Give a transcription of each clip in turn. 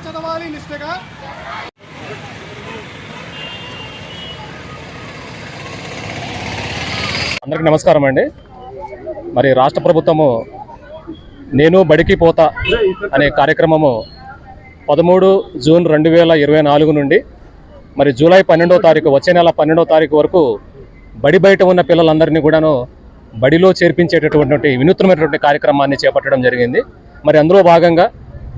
చదవాలి నిష్ఠగా. అందరికీ నమస్కారం అండి. మరి రాష్ట్ర ప్రభుత్వము నేను బడికి పోతా అనే కార్యక్రమము 13 జూన్ 2024 నుండి మరి జూలై 12వ తారీఖు వచ్చే నెల 12వ తారీఖు వరకు బడి బయట ఉన్న పిల్లలందరినీ కూడాను బడిలో చేర్పించేటటువంటి వినూత్నమైనటువంటి కార్యక్రమాన్ని చేపట్టడం జరిగింది. మరి అందులో భాగంగా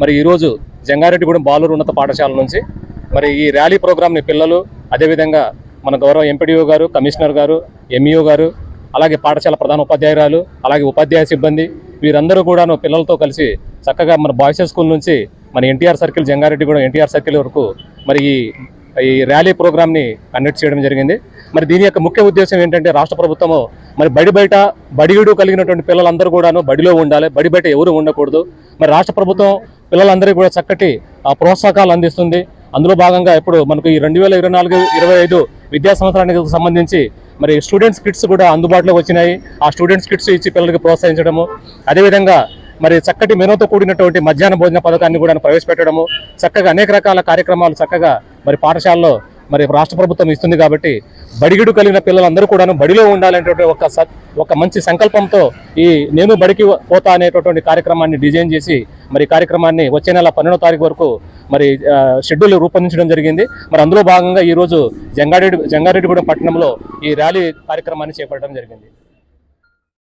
మరి ఈరోజు జంగారెడ్డిగూడెం బాలూరు ఉన్నత పాఠశాల నుంచి మరి ఈ ర్యాలీ ప్రోగ్రామ్ని పిల్లలు, అదేవిధంగా మన గౌరవ ఎంపీడీఓ గారు, కమిషనర్ గారు, ఎంఈఓ గారు, అలాగే పాఠశాల ప్రధాన ఉపాధ్యాయురాలు, అలాగే ఉపాధ్యాయ సిబ్బంది వీరందరూ కూడాను పిల్లలతో కలిసి చక్కగా మన బాయ్స్ స్కూల్ నుంచి మన ఎన్టీఆర్ సర్కిల్, జంగారెడ్డిగూడెం ఎన్టీఆర్ సర్కిల్ వరకు మరి ఈ ర్యాలీ ప్రోగ్రామ్ని కండక్ట్ చేయడం జరిగింది. మరి దీని యొక్క ముఖ్య ఉద్దేశం ఏంటంటే రాష్ట్ర ప్రభుత్వము మరి బడి బయట బడియుడు కలిగినటువంటి పిల్లలందరూ కూడాను బడిలో ఉండాలి, బడి బయట ఎవరు ఉండకూడదు. మరి రాష్ట్ర ప్రభుత్వం పిల్లలందరికీ కూడా చక్కటి ప్రోత్సాహకాలు అందిస్తుంది. అందులో భాగంగా ఇప్పుడు మనకు ఈ 2024-25 విద్యా సంవత్సరానికి సంబంధించి మరి స్టూడెంట్స్ కిట్స్ కూడా అందుబాటులోకి వచ్చినాయి. ఆ స్టూడెంట్స్ కిట్స్ ఇచ్చి పిల్లలకి ప్రోత్సహించడము, అదేవిధంగా మరి చక్కటి మెనూతో కూడినటువంటి మధ్యాహ్న భోజన పథకాన్ని కూడా ప్రవేశపెట్టడము, చక్కగా అనేక రకాల కార్యక్రమాలు చక్కగా మరి పాఠశాలలో మరి రాష్ట్ర ప్రభుత్వం ఇస్తుంది. కాబట్టి బడిగిడు కలిగిన పిల్లలందరూ కూడాను బడిలో ఉండాలనేటువంటి ఒక మంచి సంకల్పంతో ఈ నేను బడికి పోతా అనేటటువంటి కార్యక్రమాన్ని డిజైన్ చేసి మరి కార్యక్రమాన్ని వచ్చే నెల 12వ తారీఖు వరకు మరి షెడ్యూల్ రూపొందించడం జరిగింది. మరి అందులో భాగంగా ఈరోజు జంగారెడ్డిగూడెం పట్టణంలో ఈ ర్యాలీ కార్యక్రమాన్ని చేపట్టడం జరిగింది.